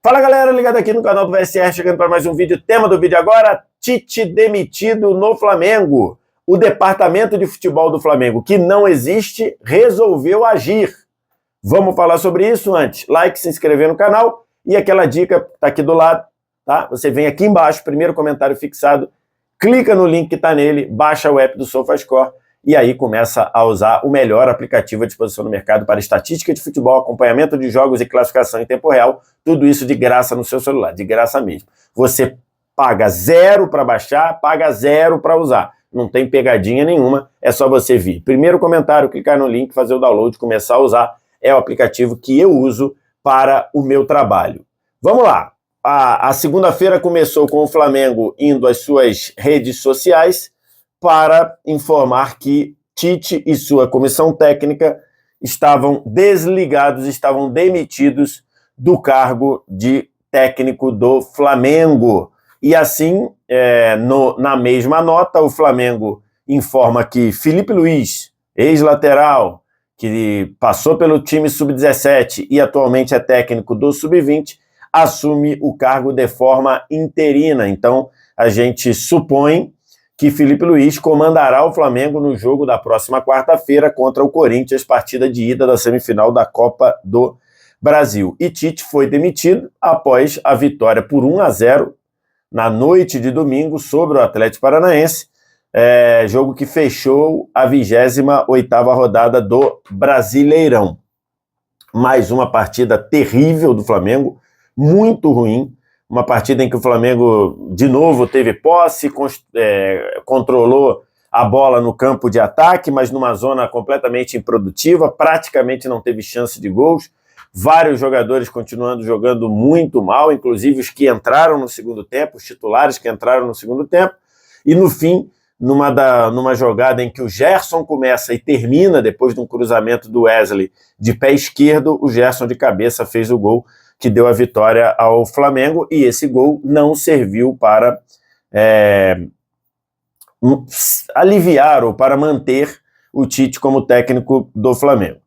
Fala galera, ligado aqui no canal do VSR, chegando para mais um vídeo. Tema do vídeo agora, Tite demitido no Flamengo. O departamento de futebol do Flamengo, que não existe, resolveu agir. Vamos falar sobre isso antes. Like, se inscrever no canal e aquela dica tá aqui do lado, tá? Você vem aqui embaixo, primeiro comentário fixado, clica no link que tá nele, baixa o app do SofaScore e aí começa a usar o melhor aplicativo à disposição no mercado para estatística de futebol, acompanhamento de jogos e classificação em tempo real, tudo isso de graça no seu celular, de graça mesmo. Você paga zero para baixar, paga zero para usar. Não tem pegadinha nenhuma, é só você vir. Primeiro comentário, clicar no link, fazer o download, começar a usar. É o aplicativo que eu uso para o meu trabalho. Vamos lá. A segunda-feira começou com o Flamengo indo às suas redes sociais para informar que Tite e sua comissão técnica estavam desligados, estavam demitidos do cargo de técnico do Flamengo. E assim, na mesma nota, o Flamengo informa que Felipe Luiz, ex-lateral, que passou pelo time Sub-17 e atualmente é técnico do Sub-20, assume o cargo de forma interina. Então, a gente supõe que Felipe Luiz comandará o Flamengo no jogo da próxima quarta-feira contra o Corinthians, partida de ida da semifinal da Copa do Brasil. E Tite foi demitido após a vitória por 1-0 na noite de domingo sobre o Atlético Paranaense, jogo que fechou a 28ª rodada do Brasileirão. Mais uma partida terrível do Flamengo, muito ruim, uma partida em que o Flamengo, de novo, teve posse, controlou a bola no campo de ataque, mas numa zona completamente improdutiva, praticamente não teve chance de gols, vários jogadores continuando jogando muito mal, inclusive os que entraram no segundo tempo, os titulares que entraram no segundo tempo, e no fim, numa jogada em que o Gerson começa e termina, depois de um cruzamento do Wesley de pé esquerdo, o Gerson de cabeça fez o gol que deu a vitória ao Flamengo, e esse gol não serviu para aliviar ou para manter o Tite como técnico do Flamengo.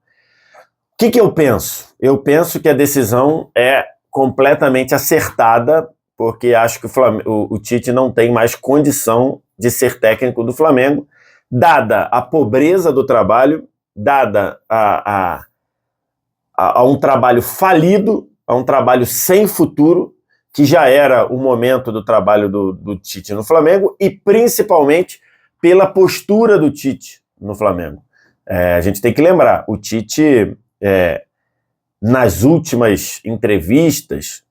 O que eu penso? Eu penso que a decisão é completamente acertada, porque acho que o Tite não tem mais condição de ser técnico do Flamengo, dada a pobreza do trabalho, dada a um trabalho falido, a um trabalho sem futuro, que já era o momento do trabalho do Tite no Flamengo, e principalmente pela postura do Tite no Flamengo. A gente tem que lembrar, o Tite, nas últimas entrevistas,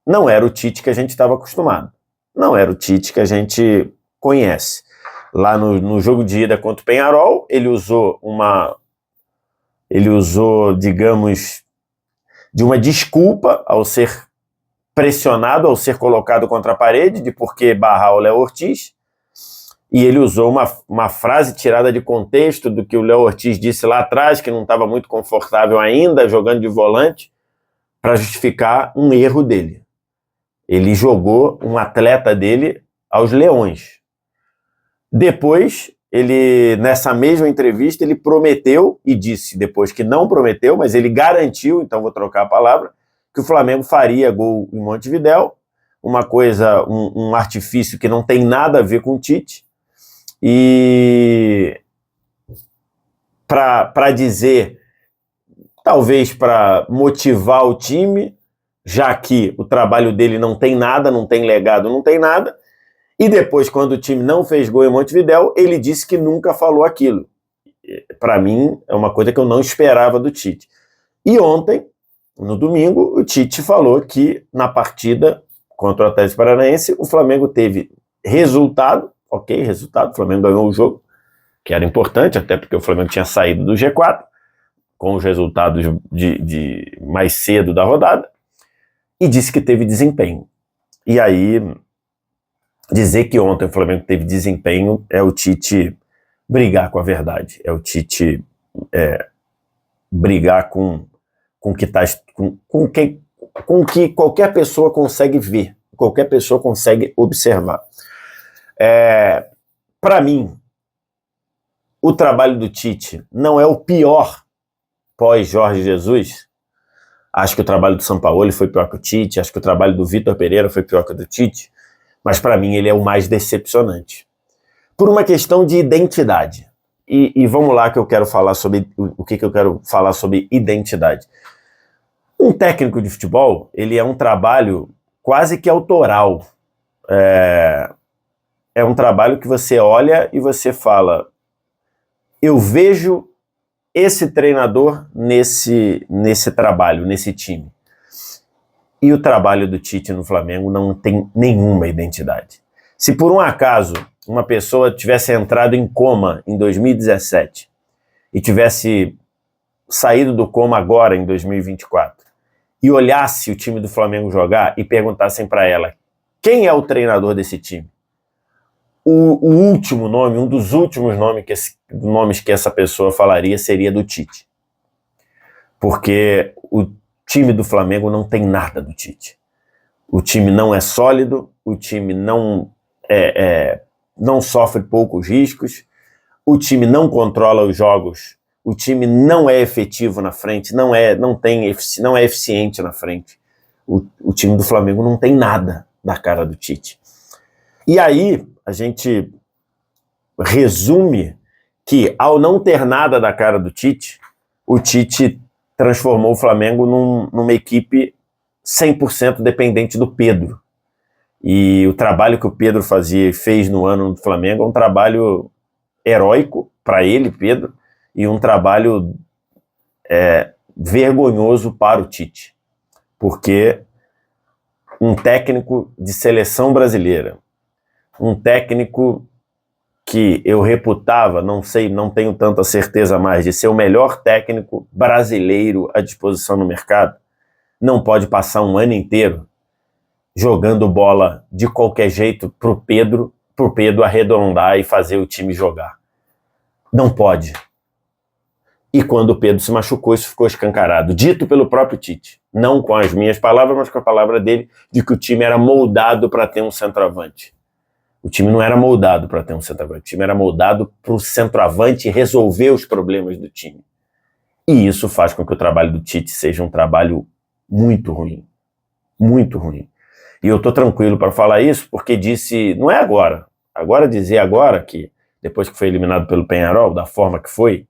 não era o Tite que a gente estava acostumado, não era o Tite que a gente conhece. Lá no jogo de ida contra o Peñarol, ele usou, digamos, de uma desculpa ao ser pressionado, ao ser colocado contra a parede, de por que barrar o Léo Ortiz, e ele usou uma frase tirada de contexto do que o Léo Ortiz disse lá atrás, que não estava muito confortável ainda, jogando de volante, para justificar um erro dele. Ele jogou um atleta dele aos leões. Depois, nessa mesma entrevista, ele prometeu, e disse depois que não prometeu, mas ele garantiu, então vou trocar a palavra, que o Flamengo faria gol em Montevidéu, uma coisa, um artifício que não tem nada a ver com o Tite, e para dizer, talvez para motivar o time, já que o trabalho dele não tem nada, não tem legado, não tem nada. E depois, quando o time não fez gol em Montevidéu, ele disse que nunca falou aquilo. Para mim, é uma coisa que eu não esperava do Tite. E ontem, no domingo, o Tite falou que na partida contra o Atlético Paranaense, o Flamengo teve resultado, o Flamengo ganhou o jogo, que era importante, até porque o Flamengo tinha saído do G4, com os resultados de mais cedo da rodada, e disse que teve desempenho. E aí, dizer que ontem o Flamengo teve desempenho é o Tite brigar com a verdade, é o Tite brigar com que qualquer pessoa consegue ver, qualquer pessoa consegue observar. Para mim, o trabalho do Tite não é o pior pós Jorge Jesus, Acho que o trabalho do Sampaoli foi pior que o Tite, acho que o trabalho do Vitor Pereira foi pior que o do Tite, mas para mim ele é o mais decepcionante. Por uma questão de identidade. E vamos lá que eu quero falar sobre o que eu quero falar sobre identidade. Um técnico de futebol, ele é um trabalho quase que autoral. É um trabalho que você olha e você fala, eu vejo esse treinador nesse trabalho, nesse time. E o trabalho do Tite no Flamengo não tem nenhuma identidade. Se por um acaso uma pessoa tivesse entrado em coma em 2017 e tivesse saído do coma agora em 2024 e olhasse o time do Flamengo jogar e perguntassem para ela quem é o treinador desse time, o último nome, um dos últimos nomes que essa pessoa falaria seria do Tite. Porque o time do Flamengo não tem nada do Tite. O time não é sólido, o time não sofre poucos riscos, o time não controla os jogos, o time não é efetivo na frente, não é eficiente na frente. O time do Flamengo não tem nada da cara do Tite. E aí a gente resume que, ao não ter nada da cara do Tite, o Tite transformou o Flamengo numa equipe 100% dependente do Pedro. E o trabalho que o Pedro fez no ano do Flamengo é um trabalho heróico para ele, Pedro, e um trabalho vergonhoso para o Tite. Porque um técnico de seleção brasileira, um técnico que eu reputava, não tenho tanta certeza mais, de ser o melhor técnico brasileiro à disposição no mercado, não pode passar um ano inteiro jogando bola de qualquer jeito pro Pedro arredondar e fazer o time jogar. Não pode. E quando o Pedro se machucou, isso ficou escancarado, dito pelo próprio Tite. Não com as minhas palavras, mas com a palavra dele, de que o time era moldado para ter um centroavante. O time não era moldado para ter um centroavante, o time era moldado para o centroavante resolver os problemas do time. E isso faz com que o trabalho do Tite seja um trabalho muito ruim. Muito ruim. E eu estou tranquilo para falar isso porque não é agora. Dizer agora que, depois que foi eliminado pelo Peñarol, da forma que foi,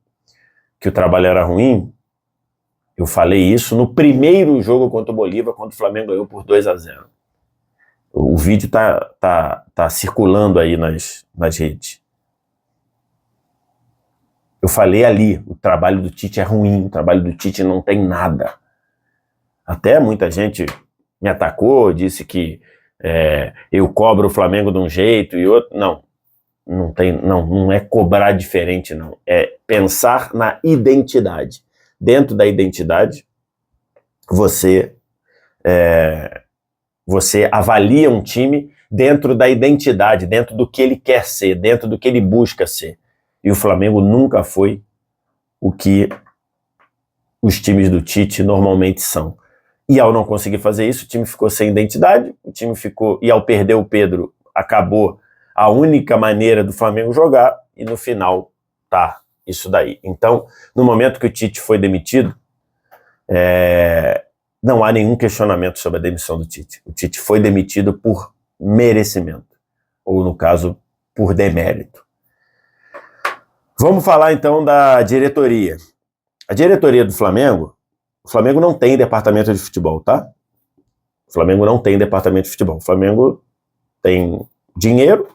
que o trabalho era ruim, eu falei isso no primeiro jogo contra o Bolívar, quando o Flamengo ganhou por 2-0. O vídeo tá circulando aí nas redes. Eu falei ali, o trabalho do Tite é ruim, o trabalho do Tite não tem nada. Até muita gente me atacou, disse que eu cobro o Flamengo de um jeito e outro. Não é cobrar diferente, não. É pensar na identidade. Dentro da identidade, você avalia um time dentro da identidade, dentro do que ele quer ser, dentro do que ele busca ser. E o Flamengo nunca foi o que os times do Tite normalmente são. E ao não conseguir fazer isso, o time ficou sem identidade, e ao perder o Pedro, acabou a única maneira do Flamengo jogar, e no final tá isso daí. Então, no momento que o Tite foi demitido, não há nenhum questionamento sobre a demissão do Tite. O Tite foi demitido por merecimento, ou no caso, por demérito. Vamos falar então da diretoria. A diretoria do Flamengo, o Flamengo não tem departamento de futebol, tá? O Flamengo não tem departamento de futebol. O Flamengo tem dinheiro,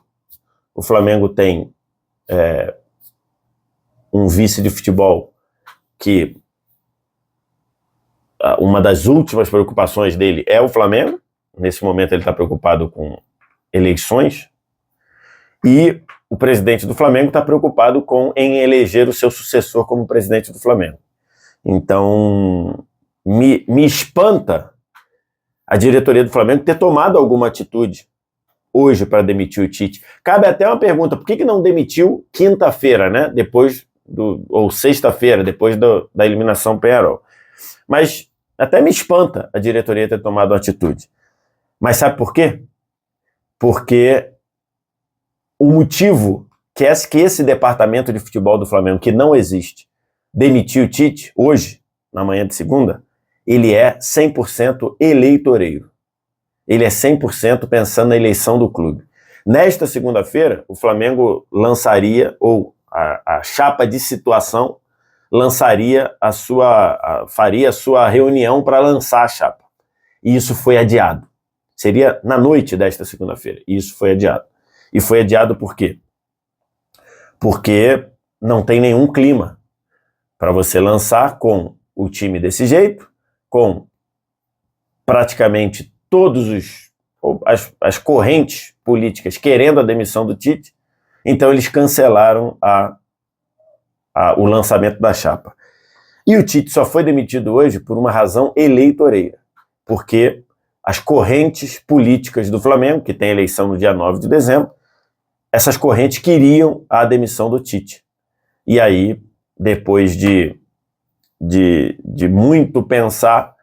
o Flamengo tem um vice de futebol que uma das últimas preocupações dele é o Flamengo. Nesse momento ele está preocupado com eleições. E o presidente do Flamengo está preocupado em eleger o seu sucessor como presidente do Flamengo. Então, me espanta a diretoria do Flamengo ter tomado alguma atitude hoje para demitir o Tite. Cabe até uma pergunta, por que não demitiu quinta-feira, né? Ou sexta-feira, depois da eliminação Peñarol? Mas até me espanta a diretoria ter tomado uma atitude. Mas sabe por quê? Porque o motivo que esse departamento de futebol do Flamengo, que não existe, demitiu o Tite hoje, na manhã de segunda, ele é 100% eleitoreiro. Ele é 100% pensando na eleição do clube. Nesta segunda-feira, o Flamengo lançaria, ou a chapa de situação lançaria faria a sua reunião para lançar a chapa. E isso foi adiado. Seria na noite desta segunda-feira. E isso foi adiado. E foi adiado por quê? Porque não tem nenhum clima para você lançar com o time desse jeito, com praticamente as correntes políticas querendo a demissão do Tite. Então eles cancelaram o lançamento da chapa. E o Tite só foi demitido hoje por uma razão eleitoreira, porque as correntes políticas do Flamengo, que tem eleição no dia 9 de dezembro, essas correntes queriam a demissão do Tite. E aí, depois de muito pensar,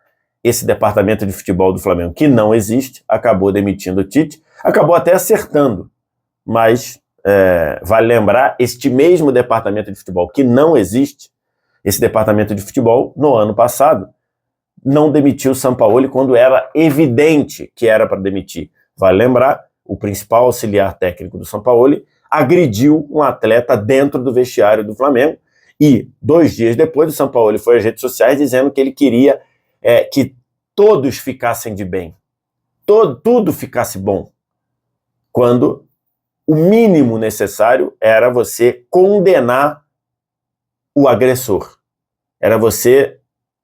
esse departamento de futebol do Flamengo, que não existe, acabou demitindo o Tite, acabou até acertando, mas vale lembrar, este mesmo departamento de futebol que não existe, esse departamento de futebol, no ano passado, não demitiu o Sampaoli quando era evidente que era para demitir. Vale lembrar, o principal auxiliar técnico do Sampaoli agrediu um atleta dentro do vestiário do Flamengo e 2 dias depois o Sampaoli foi às redes sociais dizendo que ele queria que todos ficassem de bem, tudo ficasse bom, quando o mínimo necessário era você condenar o agressor, era você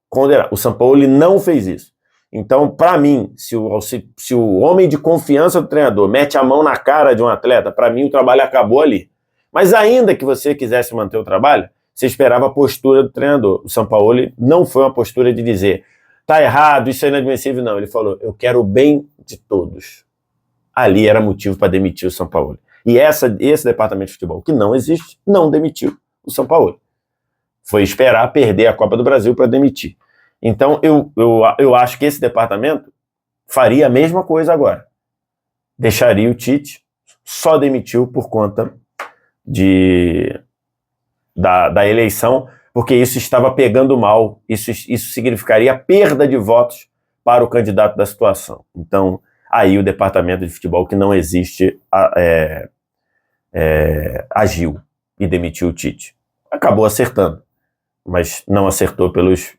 condenar. O Sampaoli não fez isso. Então, para mim, se o homem de confiança do treinador mete a mão na cara de um atleta, para mim o trabalho acabou ali. Mas ainda que você quisesse manter o trabalho, você esperava a postura do treinador. O Sampaoli não foi uma postura de dizer tá errado, isso é inadmissível, não. Ele falou, eu quero o bem de todos. Ali era motivo para demitir o Sampaoli. E esse departamento de futebol, que não existe, não demitiu o Sampaoli. Foi esperar perder a Copa do Brasil para demitir. Então, eu acho que esse departamento faria a mesma coisa agora. Deixaria o Tite, só demitiu por conta da eleição, porque isso estava pegando mal, isso significaria perda de votos para o candidato da situação. Então, aí o departamento de futebol, que não existe, agiu e demitiu o Tite. Acabou acertando, mas não acertou pelos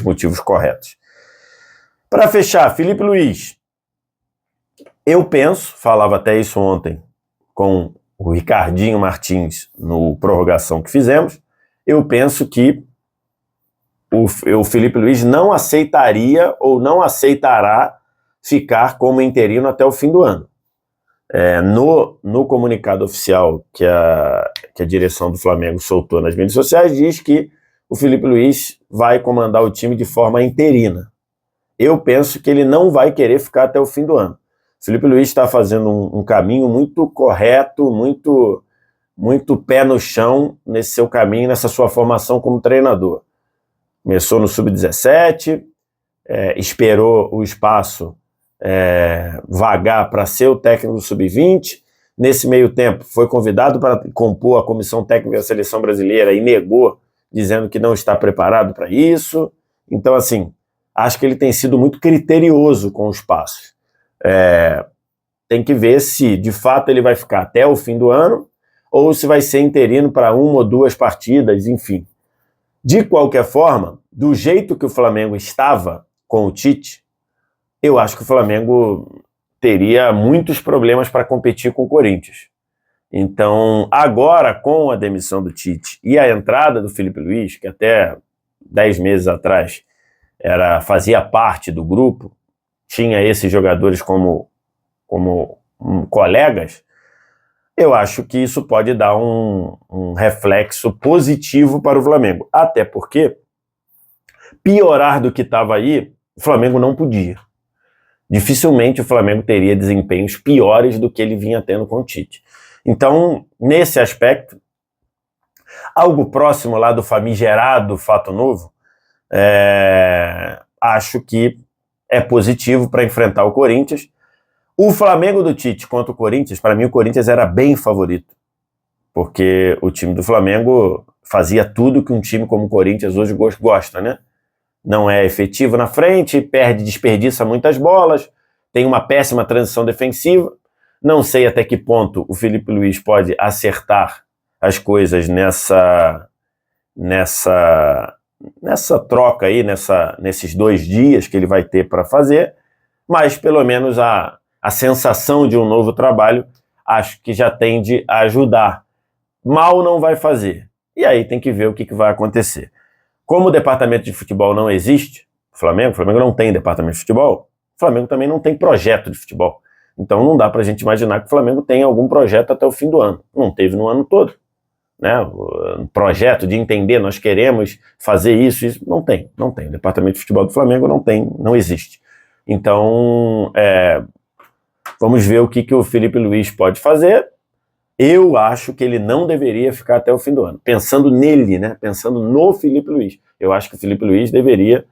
motivos corretos. Para fechar, Felipe Luiz, eu penso, falava até isso ontem com o Ricardinho Martins no prorrogação que fizemos, eu penso que o Felipe Luiz não aceitaria ou não aceitará ficar como interino até o fim do ano. No comunicado oficial que a direção do Flamengo soltou nas mídias sociais, diz que o Felipe Luiz vai comandar o time de forma interina. Eu penso que ele não vai querer ficar até o fim do ano. O Felipe Luiz está fazendo um caminho muito correto, muito pé no chão nesse seu caminho, nessa sua formação como treinador. Começou no Sub-17, esperou o espaço vagar para ser o técnico do Sub-20. Nesse meio tempo, foi convidado para compor a comissão técnica da Seleção Brasileira e negou, dizendo que não está preparado para isso. Então, assim, acho que ele tem sido muito criterioso com os passos. Tem que ver se, de fato, ele vai ficar até o fim do ano ou se vai ser interino para 1 ou 2 partidas, enfim. De qualquer forma, do jeito que o Flamengo estava com o Tite, eu acho que o Flamengo teria muitos problemas para competir com o Corinthians. Então, agora, com a demissão do Tite e a entrada do Felipe Luiz, que até 10 meses atrás fazia parte do grupo, tinha esses jogadores como colegas, eu acho que isso pode dar um reflexo positivo para o Flamengo. Até porque piorar do que estava aí, o Flamengo não podia. Dificilmente o Flamengo teria desempenhos piores do que ele vinha tendo com o Tite. Então, nesse aspecto, algo próximo lá do famigerado fato novo, acho que é positivo para enfrentar o Corinthians. O Flamengo do Tite contra o Corinthians, para mim o Corinthians era bem favorito, porque o time do Flamengo fazia tudo que um time como o Corinthians hoje gosta, né? não é efetivo na frente, desperdiça muitas bolas, tem uma péssima transição defensiva. Não sei até que ponto o Filipe Luís pode acertar as coisas nessa troca aí, nesses 2 dias que ele vai ter para fazer, mas pelo menos a sensação de um novo trabalho acho que já tende a ajudar. Mal não vai fazer. E aí tem que ver o que vai acontecer. Como o departamento de futebol não existe, o Flamengo não tem departamento de futebol, o Flamengo também não tem projeto de futebol. Então não dá pra gente imaginar que o Flamengo tenha algum projeto até o fim do ano. Não teve no ano todo. Né? O projeto de entender, nós queremos fazer isso, não tem. O departamento de futebol do Flamengo não existe. Então, vamos ver o que o Filipe Luís pode fazer. Eu acho que ele não deveria ficar até o fim do ano. Pensando nele, né? Pensando no Filipe Luís. Eu acho que o Filipe Luís deveria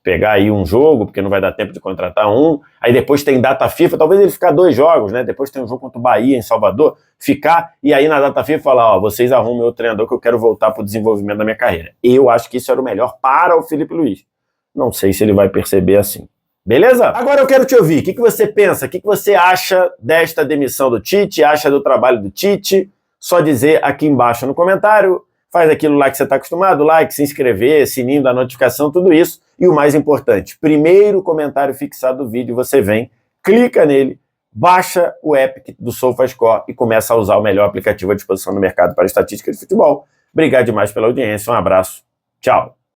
pegar aí um jogo, porque não vai dar tempo de contratar um. Aí depois tem data FIFA, talvez ele ficar 2 jogos, né? Depois tem um jogo contra o Bahia em Salvador, ficar, e aí na data FIFA falar, vocês arrumem outro treinador que eu quero voltar para o desenvolvimento da minha carreira. Eu acho que isso era o melhor para o Filipe Luís. Não sei se ele vai perceber assim. Beleza? Agora eu quero te ouvir. O que você pensa? O que você acha desta demissão do Tite? Acha do trabalho do Tite? Só dizer aqui embaixo no comentário. Faz aquilo lá que você está acostumado, like, se inscrever, sininho da notificação, tudo isso. E o mais importante, primeiro comentário fixado do vídeo, você vem, clica nele, baixa o app do SofaScore e começa a usar o melhor aplicativo à disposição no mercado para estatística de futebol. Obrigado demais pela audiência, um abraço, tchau.